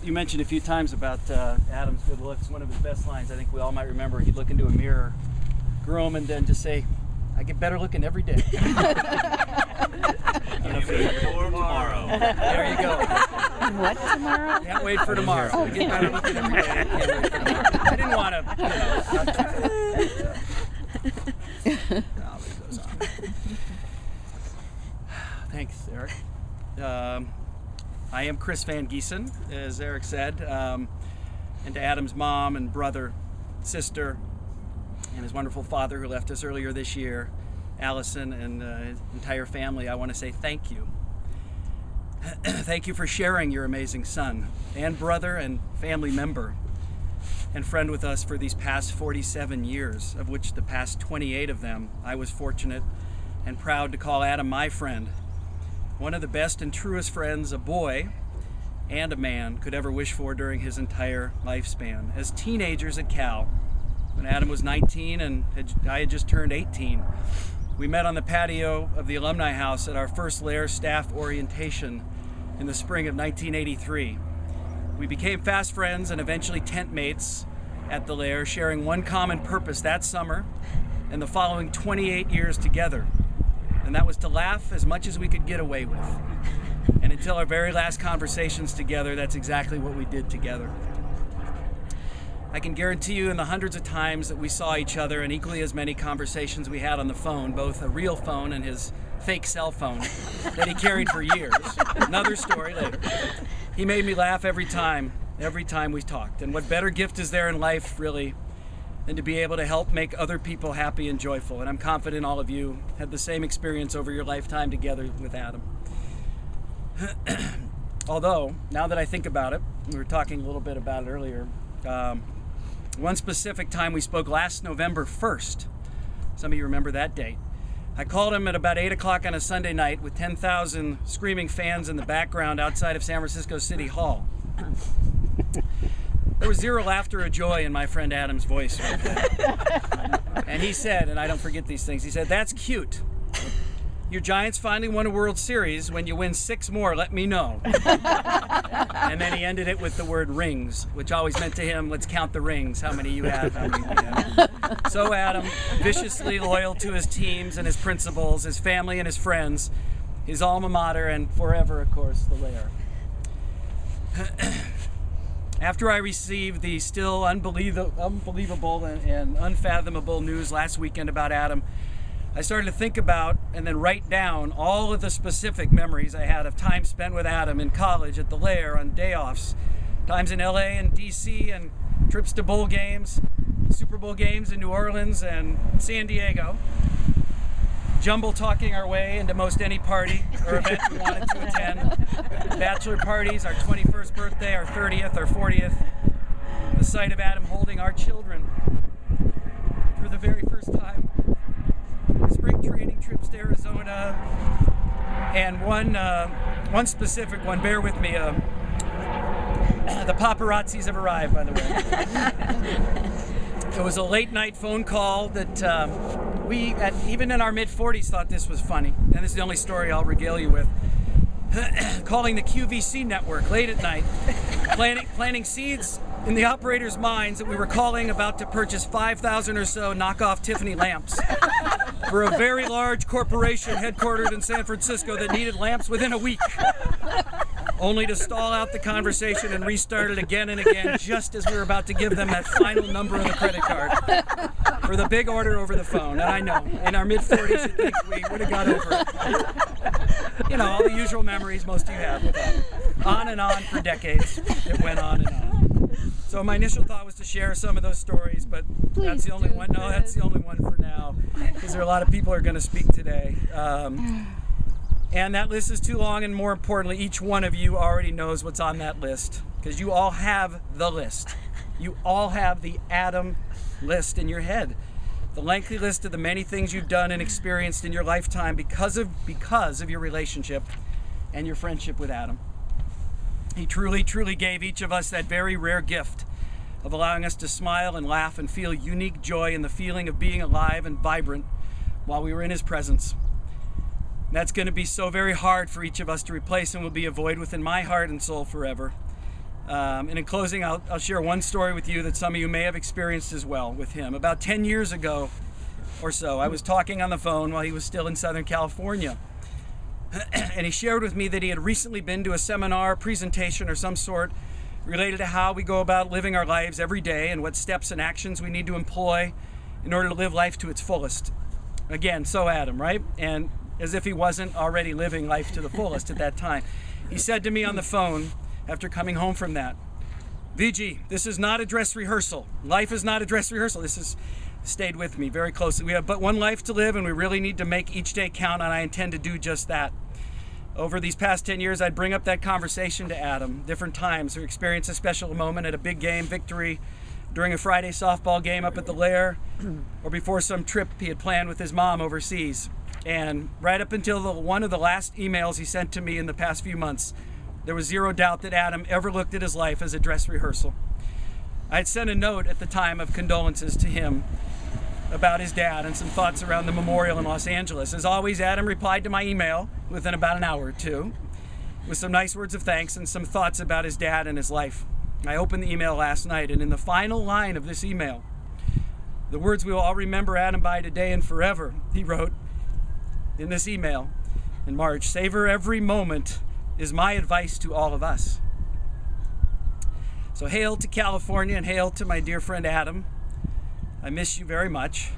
you mentioned a few times about Adam's good looks. One of his best lines, I think we all might remember, he'd look into a mirror, groom, and then just say, "I get better looking every day." For tomorrow. There you go. What tomorrow? Can't wait for tomorrow. I get better looking every day. Can't wait for tomorrow. I didn't want to, it goes on. Thanks, Eric. I am Chris Van Giesen, as Eric said, and to Adam's mom and brother, sister, and his wonderful father who left us earlier this year, Allison, and his entire family, I want to say thank you. Thank you for sharing your amazing son and brother and family member and friend with us for these past 47 years, of which the past 28 of them I was fortunate and proud to call Adam my friend. One of the best and truest friends a boy and a man could ever wish for during his entire lifespan. As teenagers at Cal, when Adam was 19 and I had just turned 18, we met on the patio of the Alumni House at our first Lair staff orientation in the spring of 1983. We became fast friends and eventually tent mates at the Lair, sharing one common purpose that summer and the following 28 years together. And that was to laugh as much as we could get away with. And until our very last conversations together, that's exactly what we did together. I can guarantee you in the hundreds of times that we saw each other and equally as many conversations we had on the phone, both a real phone and his fake cell phone that he carried for years. Another story later. He made me laugh every time we talked. And what better gift is there in life, really, than to be able to help make other people happy and joyful. And I'm confident all of you had the same experience over your lifetime together with Adam. Although, now that I think about it, we were talking a little bit about it earlier, one specific time we spoke last November 1st. Some of you remember that date. I called him at about 8 o'clock on a Sunday night with 10,000 screaming fans in the background outside of San Francisco City Hall. There was zero laughter or joy in my friend Adam's voice right then. And he said, and I don't forget these things, he said, "That's cute. Your Giants finally won a World Series. When you win 6 more, let me know." And then he ended it with the word rings, which always meant to him, let's count the rings, how many you have, how many we have. So Adam, viciously loyal to his teams and his principles, his family and his friends, his alma mater, and forever, of course, the Lair. After I received the still unbelievable and unfathomable news last weekend about Adam, I started to think about and then write down all of the specific memories I had of time spent with Adam in college, at the Lair, on day offs, times in LA and DC, and trips to bowl games, Super Bowl games in New Orleans and San Diego, jumble talking our way into most any party or event we wanted to attend, bachelor parties, our 21st birthday, our 30th, our 40th, the sight of Adam holding our children for the very first time, spring training trips to Arizona, and one specific one, bear with me, the paparazzis have arrived, by the way. It was a late night phone call that we, even in our mid-40s, thought this was funny, and this is the only story I'll regale you with. Calling the QVC network late at night, planting seeds in the operators' minds that we were calling about to purchase 5,000 or so knockoff Tiffany lamps for a very large corporation headquartered in San Francisco that needed lamps within a week, only to stall out the conversation and restart it again and again just as we were about to give them that final number of the credit card for the big order over the phone. And I know, in our mid-40s, you think we would have got over it. You know, all the usual memories most of you have with that. On and on for decades. It went on and on. So my initial thought was to share some of those stories, but that's the only one. No, that's the only one for now, because there are a lot of people who are going to speak today. And that list is too long, and more importantly, each one of you already knows what's on that list, because you all have the list. You all have the Adam list in your head. The lengthy list of the many things you've done and experienced in your lifetime because of your relationship and your friendship with Adam. He truly, truly gave each of us that very rare gift of allowing us to smile and laugh and feel unique joy in the feeling of being alive and vibrant while we were in his presence. That's going to be so very hard for each of us to replace and will be a void within my heart and soul forever. And in closing, I'll share one story with you that some of you may have experienced as well with him. About 10 years ago or so, I was talking on the phone while he was still in Southern California. And he shared with me that he had recently been to a seminar, presentation, or some sort related to how we go about living our lives every day and what steps and actions we need to employ in order to live life to its fullest. Again, so Adam, right? And as if he wasn't already living life to the fullest at that time. He said to me on the phone after coming home from that, VG, this is not a dress rehearsal. Life is not a dress rehearsal. This has stayed with me very closely. We have but one life to live, and we really need to make each day count, and I intend to do just that. Over these past 10 years, I'd bring up that conversation to Adam different times or experience a special moment at a big game victory, during a Friday softball game up at the Lair, or before some trip he had planned with his mom overseas. And right up until one of the last emails he sent to me in the past few months, there was zero doubt that Adam ever looked at his life as a dress rehearsal. I had sent a note at the time of condolences to him about his dad and some thoughts around the memorial in Los Angeles. As always, Adam replied to my email within about an hour or two with some nice words of thanks and some thoughts about his dad and his life. I opened the email last night, and in the final line of this email, the words we will all remember Adam by today and forever, he wrote in this email in March, "Savor every moment is my advice to all of us." So hail to California and hail to my dear friend Adam. I miss you very much.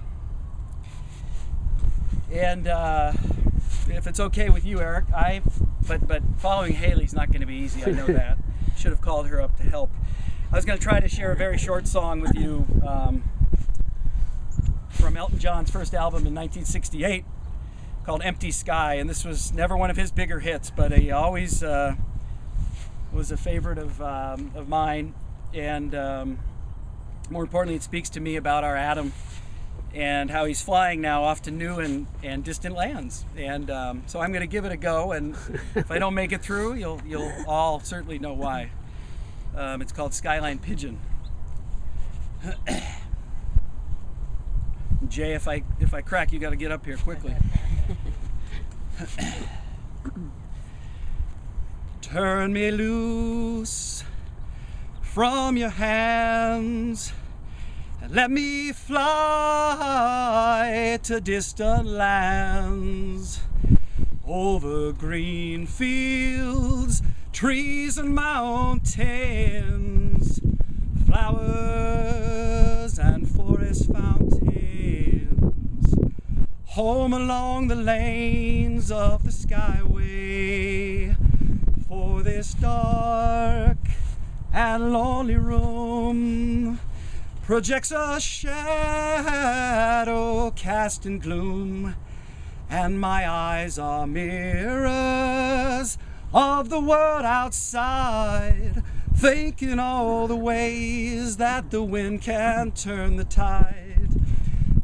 And if it's okay with you, Eric, but following Haley's not going to be easy. I know that. Should have called her up to help. I was going to try to share a very short song with you from Elton John's first album in 1968 called "Empty Sky," and this was never one of his bigger hits, but he always was a favorite of mine, and more importantly, it speaks to me about our Adam and how he's flying now off to new and distant lands. And so I'm going to give it a go, and if I don't make it through, you'll all certainly know why. It's called Skyline Pigeon. Jay, if I crack, you got to get up here quickly. Turn me loose from your hands and let me fly to distant lands, over green fields, trees and mountains, flowers and forest fountains, home along the lanes of the skyway. For this dark and lonely room projects a shadow cast in gloom, and my eyes are mirrors of the world outside, thinking all the ways that the wind can turn the tide,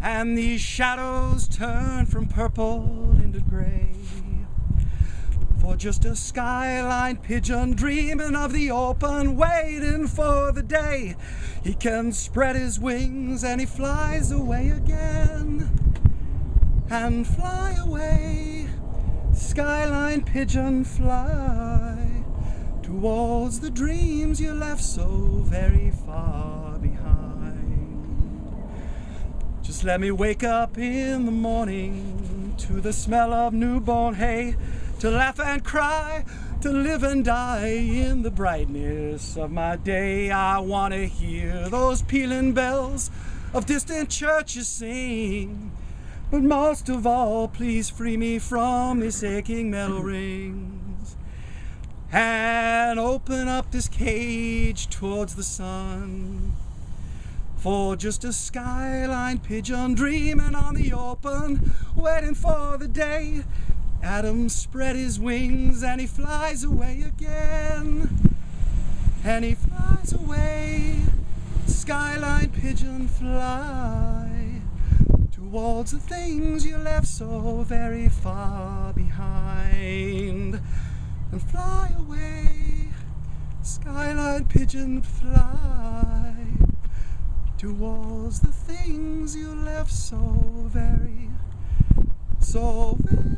and these shadows turn from purple into gray. For just a skyline pigeon dreaming of the open, waiting for the day he can spread his wings and he flies away again. And fly away, skyline pigeon, fly towards the dreams you left so very far behind. Just let me wake up in the morning to the smell of newborn hay, to laugh and cry, to live and die in the brightness of my day. I want to hear those pealing bells of distant churches sing, but most of all, please free me from these aching metal rings, and open up this cage towards the sun. For just a skyline pigeon dreaming on the open, waiting for the day Adam spread his wings and he flies away again. And he flies away, skyline pigeon, fly towards the things you left so very far behind. And fly away, skyline pigeon, fly towards the things you left so very far behind.